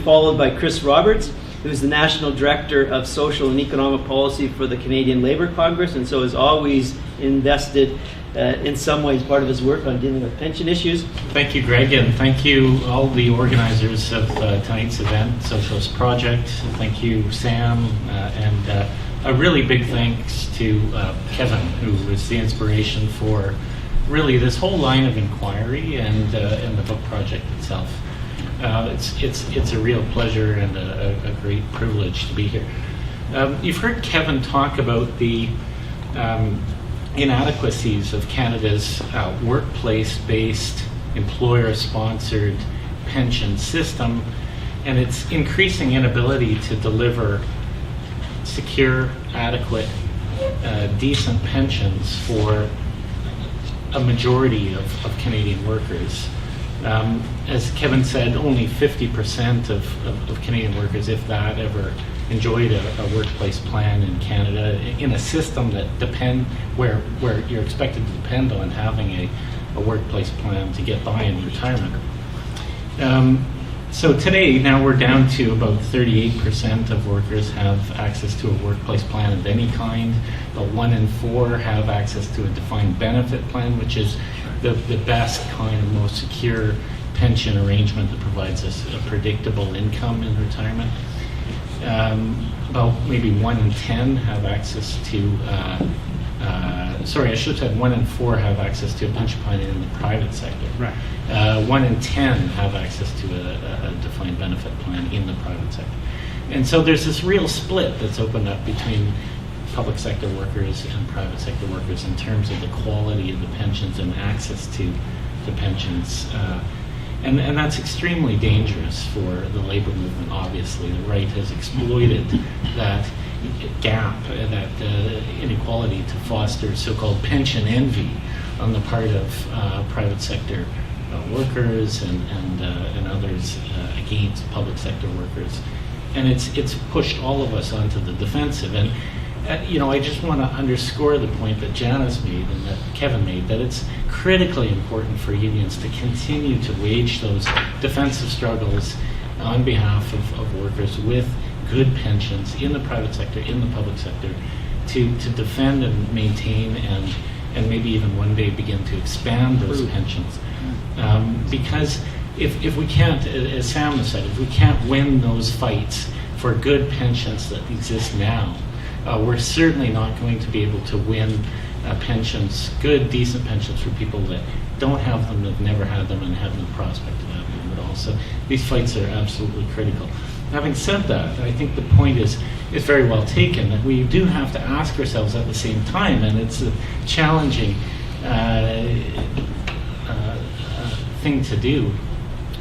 Followed by Chris Roberts, who's the National Director of Social and Economic Policy for the Canadian Labour Congress, and so is always invested in some ways part of his work on dealing with pension issues. Thank you, Greg, and thank you all the organizers of tonight's event, Socialist Project. Thank you, Sam, and a really big thanks to Kevin, who was the inspiration for really this whole line of inquiry and the book project itself. It's a real pleasure and a great privilege to be here. You've heard Kevin talk about the inadequacies of Canada's workplace-based, employer-sponsored pension system and its increasing inability to deliver secure, adequate, decent pensions for a majority of Canadian workers. As Kevin said, only 50% of Canadian workers, if that, ever enjoyed a workplace plan in Canada in a system that where you're expected to depend on having a workplace plan to get by in retirement. So today, now we're down to about 38% of workers have access to a workplace plan of any kind. About 1 in 4 have access to a defined benefit plan, which is the best kind of most secure pension arrangement that provides us a predictable income in retirement. About maybe 1 in 10 have access to, sorry, I should have said 1 in 4 have access to a pension plan in the private sector. Right. 1 in 10 have access to a defined benefit plan in the private sector. And so there's this real split that's opened up between public sector workers and private sector workers in terms of the quality of the pensions and access to the pensions. And that's extremely dangerous for the labor movement, obviously. The right has exploited that gap, that inequality to foster so-called pension envy on the part of private sector workers and others against public sector workers. And it's pushed all of us onto the defensive. And I just want to underscore the point that Janice made and that Kevin made, that it's critically important for unions to continue to wage those defensive struggles on behalf of workers with good pensions in the private sector, in the public sector, to defend and maintain and maybe even one day begin to expand those pensions. Because if we can't, as Sam has said, if we can't win those fights for good pensions that exist now, we're certainly not going to be able to win pensions, good, decent pensions for people that don't have them, have never had them, and have no prospect of having them at all. So these fights are absolutely critical. Having said that, I think the point is very well taken, that we do have to ask ourselves at the same time, and it's a challenging thing to do.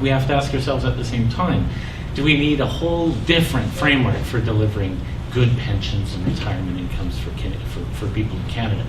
We have to ask ourselves at the same time, do we need a whole different framework for delivering good pensions and retirement incomes for people in Canada?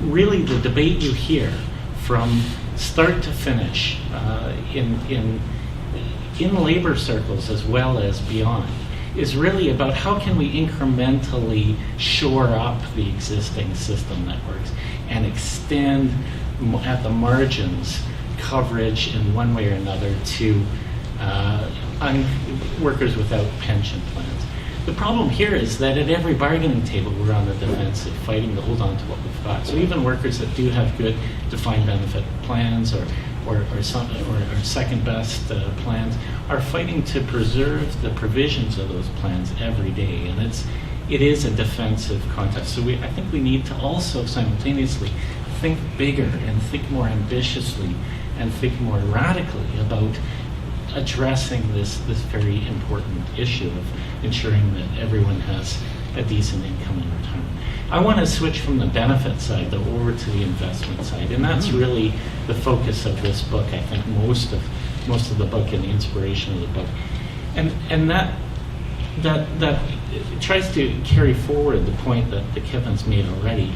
Really, the debate you hear from start to finish in labor circles as well as beyond is really about how can we incrementally shore up the existing system networks and extend at the margins coverage in one way or another to workers without pension plans. The problem here is that at every bargaining table we're on the defensive, fighting to hold on to what we've got. So even workers that do have good defined benefit plans or second best plans are fighting to preserve the provisions of those plans every day, and it is a defensive contest. So I think we need to also simultaneously think bigger and think more ambitiously and think more radically about addressing this very important issue of ensuring that everyone has a decent income in retirement. I want to switch from the benefit side though over to the investment side, and that's really the focus of this book. I think most of the book and the inspiration of the book, and that tries to carry forward the point that Kevin's made already,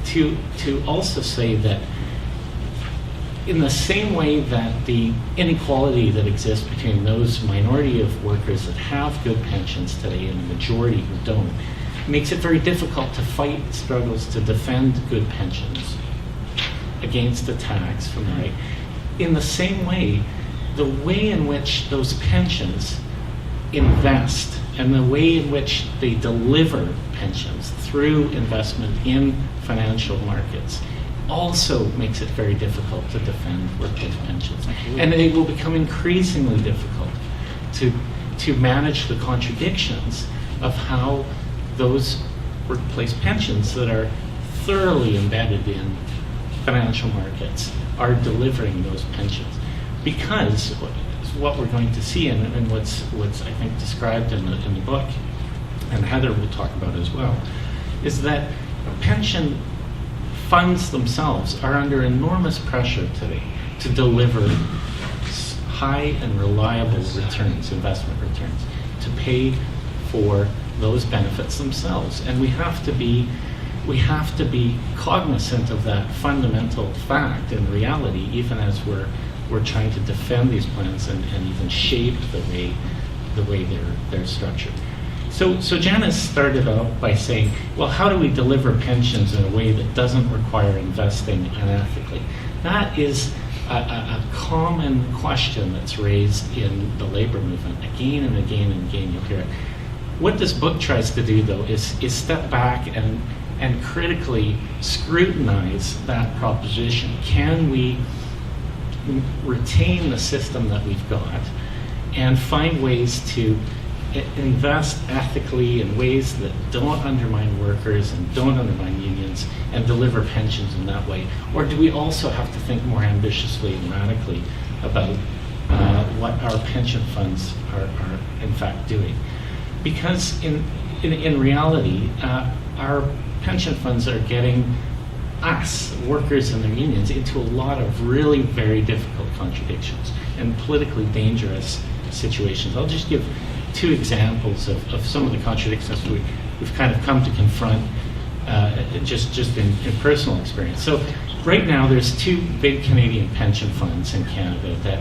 to also say that in the same way that the inequality that exists between those minority of workers that have good pensions today and the majority who don't makes it very difficult to fight struggles to defend good pensions against attacks from the right. In the same way, the way in which those pensions invest and the way in which they deliver pensions through investment in financial markets also makes it very difficult to defend workplace pensions. And it will become increasingly difficult to manage the contradictions of how those workplace pensions that are thoroughly embedded in financial markets are delivering those pensions. Because what we're going to see, and what's I think described in the book, and Heather will talk about as well, is that pension funds themselves are under enormous pressure today to deliver high and reliable returns, investment returns, to pay for those benefits themselves. And we have to be cognizant of that fundamental fact and reality, even as we're trying to defend these plans and even shape the way they're structured. So Janice started out by saying, well, how do we deliver pensions in a way that doesn't require investing unethically? That is a common question that's raised in the labor movement again and again and again. You'll hear it. What this book tries to do, though, is step back and critically scrutinize that proposition. Can we retain the system that we've got and find ways to invest ethically in ways that don't undermine workers and don't undermine unions and deliver pensions in that way? Or do we also have to think more ambitiously and radically about what our pension funds are in fact doing? Because in reality, our pension funds are getting us, workers and their unions, into a lot of really very difficult contradictions and politically dangerous situations. I'll just give two examples of some of the contradictions we've kind of come to confront just in personal experience. So right now there's two big Canadian pension funds in Canada that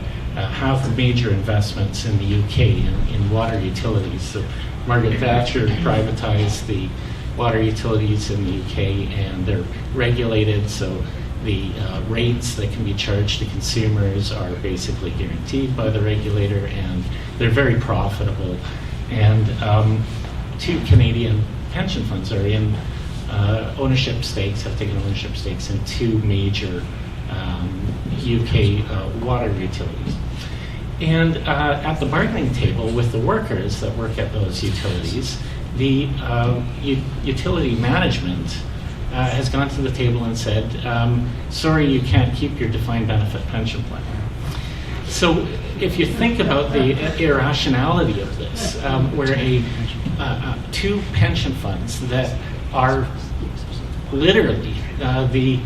have major investments in the UK in water utilities. So Margaret Thatcher privatized the water utilities in the UK, and they're regulated, so the rates that can be charged to consumers are basically guaranteed by the regulator, and they're very profitable. And two Canadian pension funds are in have taken ownership stakes in two major UK water utilities. And at the bargaining table with the workers that work at those utilities, the utility management has gone to the table and said, sorry, you can't keep your defined benefit pension plan. So if you think about the irrationality of this, where two pension funds that are literally the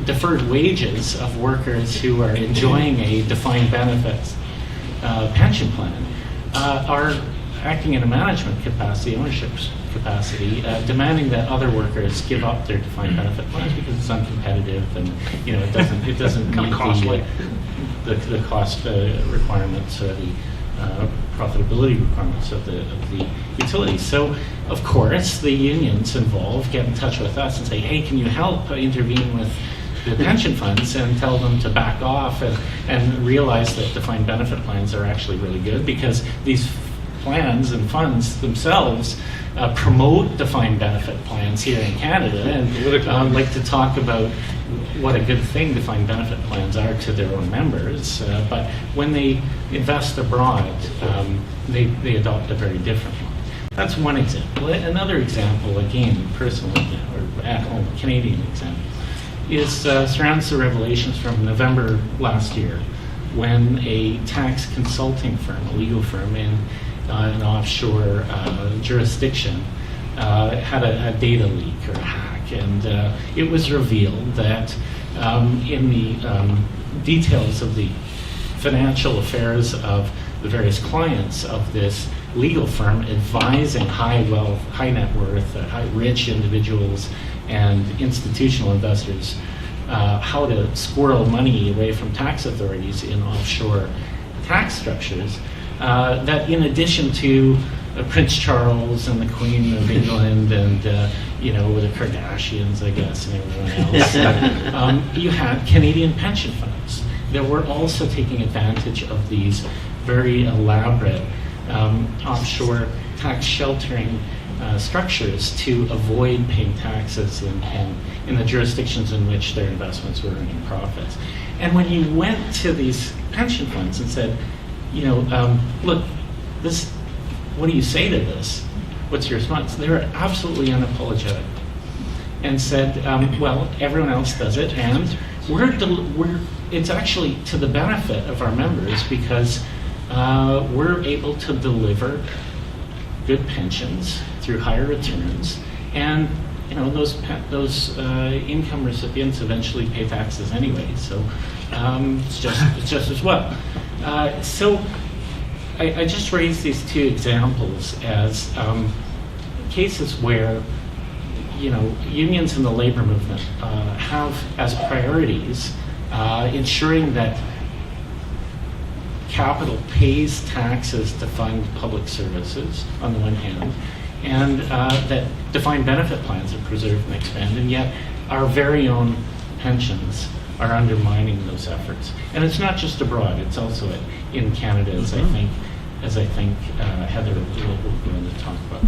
deferred wages of workers who are enjoying a defined benefit pension plan are acting in a management capacity, ownership capacity, demanding that other workers give up their defined benefit plans because it's uncompetitive and it doesn't meet the cost requirements or the profitability requirements of the utilities. So, of course, the unions involved get in touch with us and say, hey, can you help intervene with the pension funds and tell them to back off and realize that defined benefit plans are actually really good, because these plans and funds themselves promote defined benefit plans here in Canada and like to talk about what a good thing defined benefit plans are to their own members. But when they invest abroad, they adopt a very different one. That's one example. Another example, again, personal or at home, Canadian example, is surrounds the revelations from November last year, when a tax consulting firm, a legal firm in an offshore jurisdiction, had a data leak or a hack, and it was revealed that in the details of the financial affairs of the various clients of this legal firm advising high wealth, high net worth, rich individuals and institutional investors how to squirrel money away from tax authorities in offshore tax structures, that in addition to Prince Charles and the Queen of England and the Kardashians, I guess, and everyone else, you had Canadian pension funds that were also taking advantage of these very elaborate offshore tax sheltering structures to avoid paying taxes in the jurisdictions in which their investments were earning profits. And when you went to these pension funds and said, look, what do you say to this? What's your response? They were absolutely unapologetic and said, well, everyone else does it, and it's actually to the benefit of our members because we're able to deliver good pensions through higher returns, and those income recipients eventually pay taxes anyway, so it's just as well. So I just raised these two examples as cases where unions in the labor movement have as priorities ensuring that capital pays taxes to fund public services on the one hand, and that defined benefit plans are preserved and expanded, and yet our very own pensions are undermining those efforts. And it's not just abroad; it's also in Canada, as I think Heather will go in to talk about.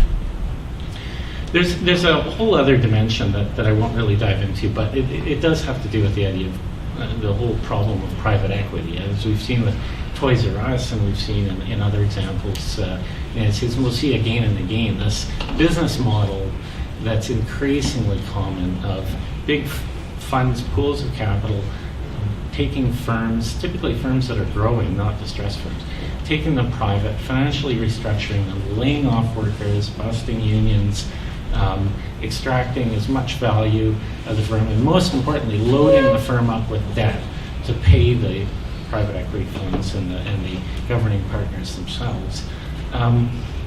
There's a whole other dimension that I won't really dive into, but it does have to do with the idea of the whole problem of private equity, as we've seen with Toys R Us, and we've seen in other examples, and we'll see again and again this business model that's increasingly common of big funds, pools of capital, taking firms, typically firms that are growing, not distressed firms, taking them private, financially restructuring them, laying off workers, busting unions, extracting as much value of the firm, and most importantly, loading the firm up with debt to pay the private equity funds and the governing partners themselves.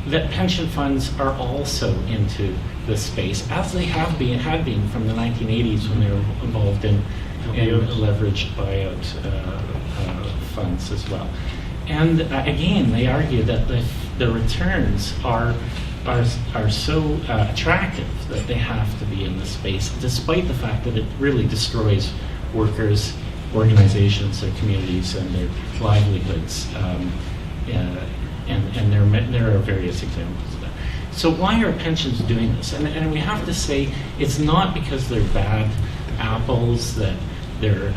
That pension funds are also into this space, as they had been from the 1980s when they were involved in leveraged buyout funds as well. And again, they argue that the returns are so attractive that they have to be in this space, despite the fact that it really destroys workers, organizations, their communities, and their livelihoods. And there are various examples of that. So why are pensions doing this? And we have to say it's not because they're bad apples, that they're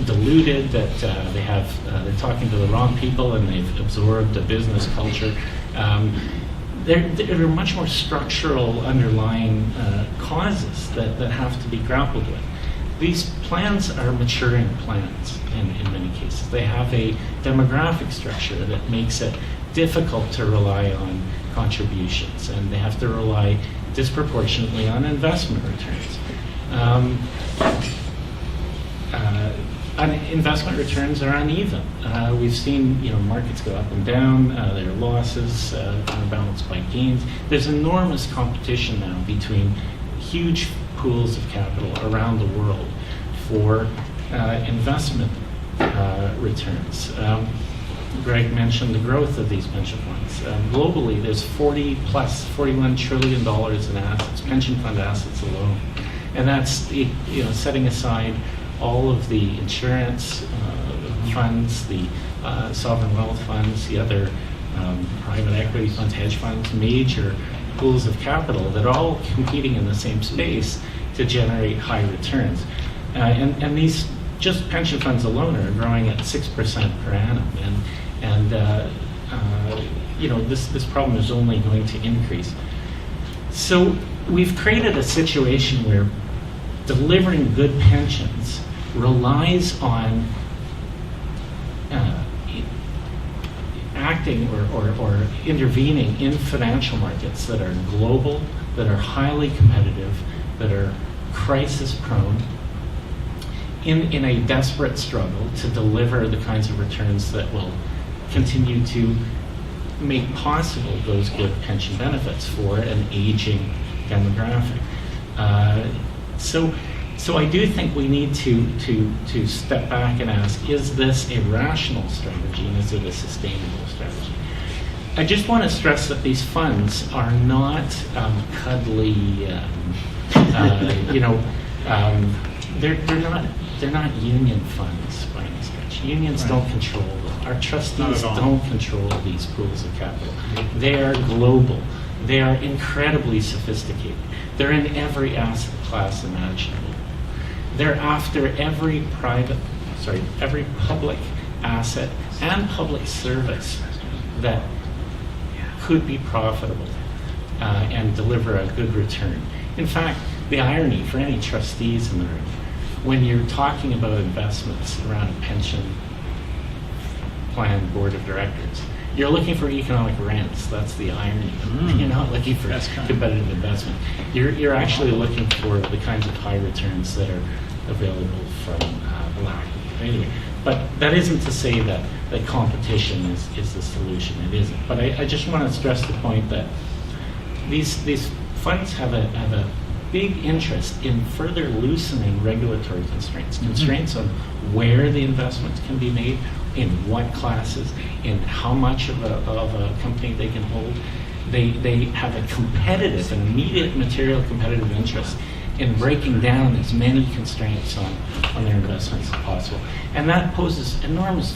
deluded, that they're talking to the wrong people and they've absorbed a business culture. There are much more structural underlying causes that have to be grappled with. These plans are maturing plans in many cases. They have a demographic structure that makes it difficult to rely on contributions, and they have to rely disproportionately on investment returns. Investment returns are uneven. We've seen markets go up and down. There are losses balanced by gains. There's enormous competition now between huge pools of capital around the world for investment returns. Greg mentioned the growth of these pension funds. Globally, there's $41 trillion in assets, pension fund assets alone, and that's setting aside all of the insurance funds, the sovereign wealth funds, the other private equity funds, hedge funds, major pools of capital that are all competing in the same space to generate high returns. And these just pension funds alone are growing at 6% per annum, and this problem is only going to increase. So we've created a situation where delivering good pensions relies on acting or intervening in financial markets that are global, that are highly competitive, that are crisis prone, in a desperate struggle to deliver the kinds of returns that will continue to make possible those good pension benefits for an aging demographic. So I do think we need to step back and ask, is this a rational strategy, and is it a sustainable strategy? I just want to stress that these funds are not cuddly, they're not union funds by any stretch. Unions don't control them. Our trustees Not at all. don't control these pools of capital. They are global. They are incredibly sophisticated. They're in every asset class imaginable. They're after every public asset and public service that could be profitable and deliver a good return. In fact, the irony for any trustees in the room, when you're talking about investments around a pension plan board of directors, you're looking for economic rents. That's the irony. You're not looking for competitive investment. You're actually looking for the kinds of high returns that are available from the lack. Anyway, but that isn't to say that competition is the solution. It isn't. But I just want to stress the point that these funds have a big interest in further loosening regulatory constraints on where the investments can be made, in what classes, in how much of a company they can hold. They have a competitive, an immediate material competitive interest in breaking down as many constraints on their investments as possible. And that poses enormous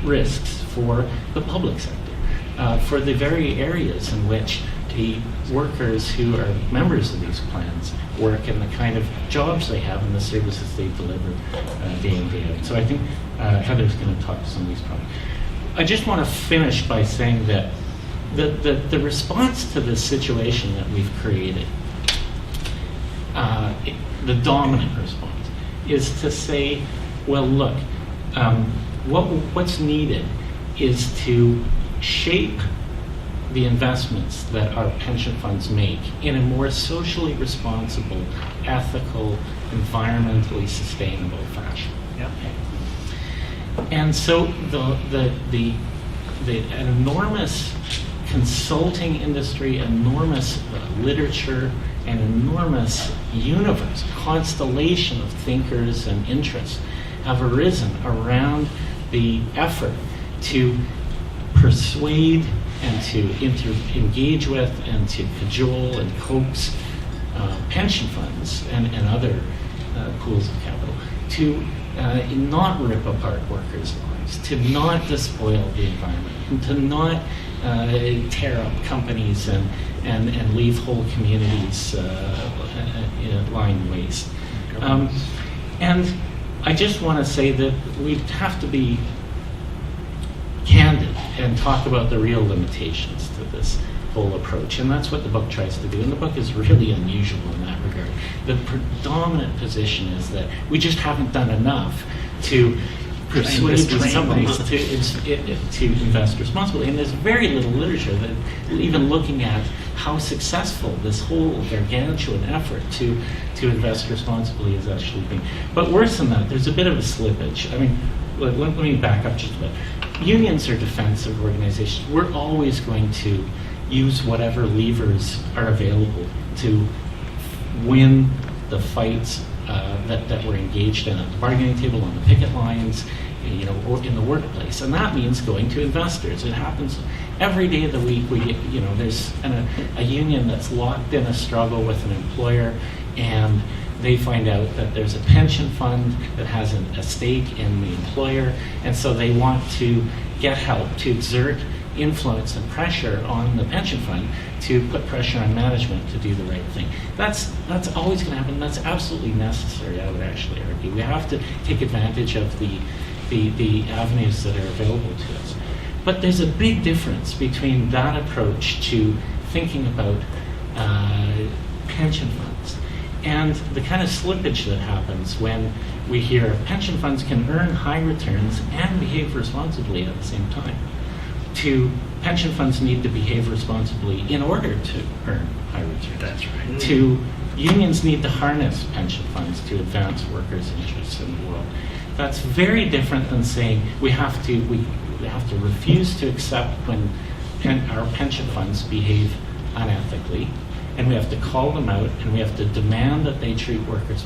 risks for the public sector, for the very areas in which the workers who are members of these plans work, and the kind of jobs they have and the services they deliver day in, day out. So I think Heather's going to talk to some of these problems. I just want to finish by saying that the response to this situation that we've created, the dominant response, is to say, well, look, what's needed is to shape the investments that our pension funds make in a more socially responsible, ethical, environmentally sustainable fashion. Yep. Okay. And so the an enormous consulting industry, enormous literature, an enormous universe, constellation of thinkers and interests have arisen around the effort to persuade and to engage with and to cajole and coax pension funds and other pools of capital to not rip apart workers' lives, to not despoil the environment, and to not tear up companies and leave whole communities lying waste. And I just want to say that we have to be candid and talk about the real limitations to this whole approach. And that's what the book tries to do. And the book is really unusual in that regard. The predominant position is that we just haven't done enough to persuade these companies to invest responsibly. And there's very little literature that even looking at how successful this whole gargantuan effort to invest responsibly is actually being. But worse than that, there's a bit of a slippage. I mean, let me back up just a bit. Unions are defensive organizations. We're always going to use whatever levers are available to win the fights that we're engaged in at the bargaining table, on the picket lines, or in the workplace. And that means going to investors. It happens every day of the week. There's a union that's locked in a struggle with an employer, and they find out that there's a pension fund that has a stake in the employer, and so they want to get help to exert influence and pressure on the pension fund to put pressure on management to do the right thing. That's always going to happen. That's absolutely necessary, I would actually argue. We have to take advantage of the avenues that are available to us. But there's a big difference between that approach to thinking about pension funds and the kind of slippage that happens when we hear pension funds can earn high returns and behave responsibly at the same time. To pension funds need to behave responsibly in order to earn high returns. That's right. To unions need to harness pension funds to advance workers' interests in the world. That's very different than saying we have to refuse to accept when our pension funds behave unethically, and we have to call them out, and we have to demand that they treat workers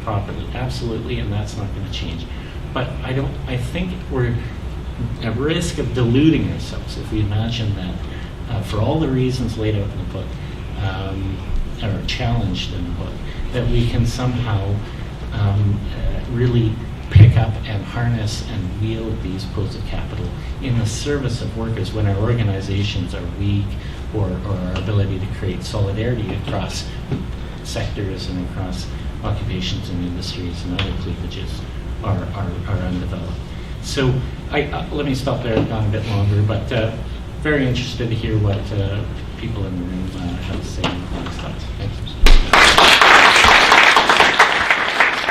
properly. Absolutely, and that's not going to change. But I think we're at risk of deluding ourselves if we imagine that for all the reasons laid out in the book, or challenged in the book, that we can somehow really pick up and harness and wield these pools of capital in the service of workers when our organizations are weak, or our ability to create solidarity across sectors and across occupations and industries and other cleavages are undeveloped. So let me stop there. I've gone a bit longer, but very interested to hear what people in the room have to say on this stuff. Thank you.